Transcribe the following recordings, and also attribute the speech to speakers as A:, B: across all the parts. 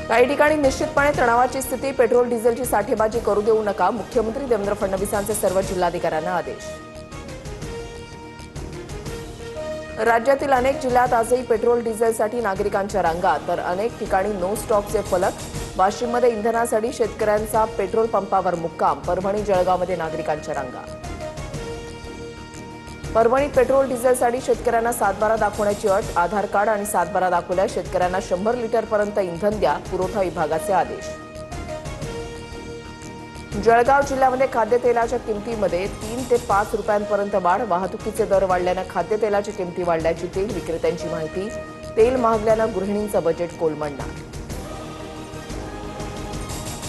A: काही ठिकाणी निश्चितपणे तणावाची स्थिती, पेट्रोल डिझेलची साठेबाजी करू देऊ नका, मुख्यमंत्री देवेंद्र फडणवीसांचे सर्व जिल्हाधिकाऱ्यांना आदेश. राज्यातील अनेक जिल्ह्यात आजही पेट्रोल डिझेलसाठी नागरिकांच्या रांगा, तर अनेक ठिकाणी नो स्टॉकचे फलक. वाशिममध्ये इंधनासाठी शेतकऱ्यांचा पेट्रोल पंपावर मुक्काम, परभणी जळगावमध्ये नागरिकांच्या रांगा. परभणीत पेट्रोल डिझेलसाठी शेतकऱ्यांना 7/12 दाखवण्याची अट, आधार कार्ड आणि 7/12 दाखवल्यास शेतकऱ्यांना 100 लिटरपर्यंत इंधन द्या, पुरवठा विभागाचे आदेश. जळगाव जिल्ह्यामध्ये खाद्यतेलाच्या किमतीमध्ये 3 ते 5 रुपयांपर्यंत वाढ, वाहतुकीचे दर वाढल्यानं खाद्यतेलाची किमती वाढल्याची तेल विक्रेत्यांची माहिती. तेल महागल्यानं गृहिणींचं बजेट कोलमडणार.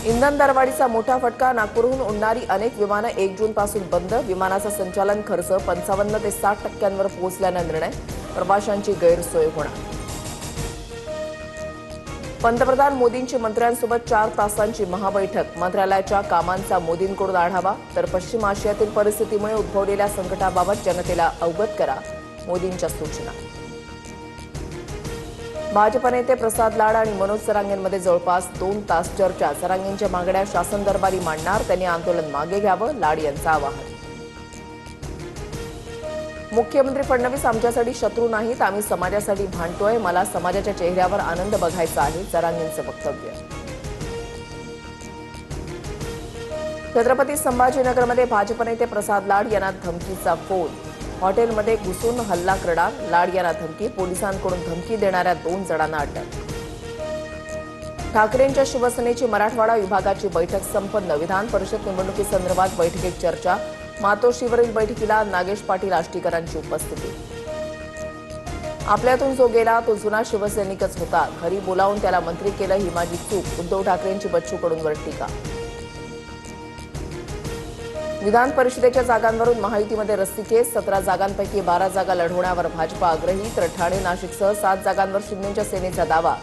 A: इंधन दरवाढीचा मोठा फटका, नागपूरहून उडणारी अनेक विमानं 1 जूनपासून बंद. विमानाचा संचालन खर्च 55 ते 60% पोहोचल्यानं निर्णय, प्रवाशांची गैरसोय होणार. पंतप्रधान मोदींची मंत्र्यांसोबत 4 तासांची महाबैठक, मंत्रालयाच्या कामांचा मोदींकडून आढावा. तर पश्चिम आशियातील परिस्थितीमुळे उद्भवलेल्या संकटाबाबत जनतेला अवगत करा, मोदींच्या सूचना. भाजप नेते प्रसाद लाड आणि मनोज सरांगेंमध्ये जवळपास 2 तास चर्चा. सरांगेंच्या मागण्या शासन दरबारी मांडणार, त्यांनी आंदोलन मागे घ्यावं, लाड यांचं आवाहन. मुख्यमंत्री फडणवीस आमच्यासाठी शत्रू नाहीत, आम्ही समाजासाठी भांडतोय, मला समाजाच्या चेहऱ्यावर आनंद बघायचा आहे, सरांगेंचं वक्तव्य. छत्रपती संभाजीनगरमध्ये भाजप नेते प्रसाद लाड यांना धमकीचा फोन. हॉटेलमध्ये घुसून हल्ला करणार, लाड यांना धमकी, पोलिसांकडून धमकी देणाऱ्या 2 जणांना अटक. ठाकरेंच्या शिवसेनेची मराठवाडा विभागाची बैठक संपन्न. विधान परिषद निवडणुकीसंदर्भात बैठकीत चर्चा. मातोश्रीवरील बैठकीला नागेश पाटील आष्टीकरांची उपस्थिती. आपल्यातून जो गेला तो जुना शिवसैनिकच होता, घरी बोलावून त्याला मंत्री केलं ही माझी चूक, उद्धव ठाकरेंची बच्चू कडूंवर टीका. विधान परिषदेच्या जागांवरून महायुतीमध्ये रस्सीखेच. 17 जागांपैकी 12 जागा लढवण्यावर भाजप आग्रही, तर ठाणे नाशिकसह 7 जागांवर शिंदेच्या सेनेचा दावा.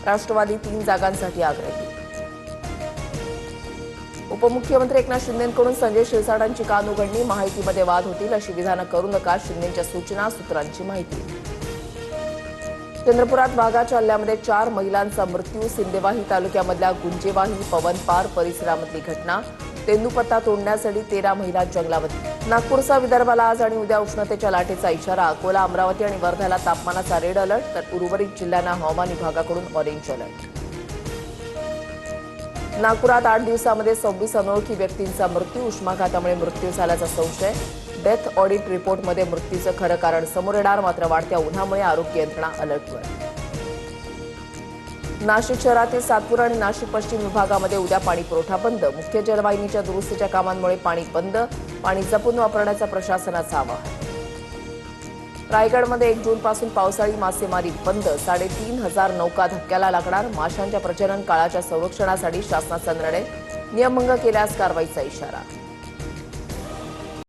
A: राष्ट्रवादी 3 जागांसाठी आग्रही. उपमुख्यमंत्री एकनाथ शिंदेंकडून संजय शिरसाटांची कान उघडणी, महायुतीमध्ये वाद होतील अशी विधानं करू नका, शिंदेंच्या सूचना, सूत्रांची माहिती. चंद्रपुरात वाघाच्या हल्ल्यामध्ये 4 महिलांचा मृत्यू. सिंदेवाही तालुक्यामधल्या गुंजेवाही पवनपार परिसरामधली घटना. तेंदूपत्ता तोडण्यासाठी 13 महिला जंगलावत. नागपूरचा विदर्भाला आज आणि उद्या उष्णतेच्या लाटेचा इशारा. अकोला, अमरावती आणि वर्ध्याला तापमानाचा रेड अलर्ट, तर उर्वरित जिल्ह्यांना हवामान विभागाकडून ऑरेंज अलर्ट. नागपुरात 8 दिवसांमध्ये 26 अनोळखी व्यक्तींचा मृत्यू. उष्माघातामुळे मृत्यू झाल्याचा संशय. डेथ ऑडिट रिपोर्टमध्ये मृत्यूचं खरं कारण समोर येणार, मात्र वाढत्या उन्हामुळे आरोग्य यंत्रणा अलर्टवर. नाशिक शहरातील सातपूर आणि नाशिक पश्चिम विभागामध्ये उद्या पाणी पुरवठा बंद. मुख्य जलवाहिनीच्या दुरुस्तीच्या कामांमुळे पाणी बंद. पाणी जपून वापरण्याचा प्रशासनाचा आवाहन. रायगडमध्ये 1 जूनपासून पावसाळी मासेमारी बंद. 3,500 नौका धक्क्याला लागणार. माशांच्या प्रजनन काळाच्या संरक्षणासाठी शासनाचा निर्णय. नियमभंग केल्यास कारवाईचा इशारा.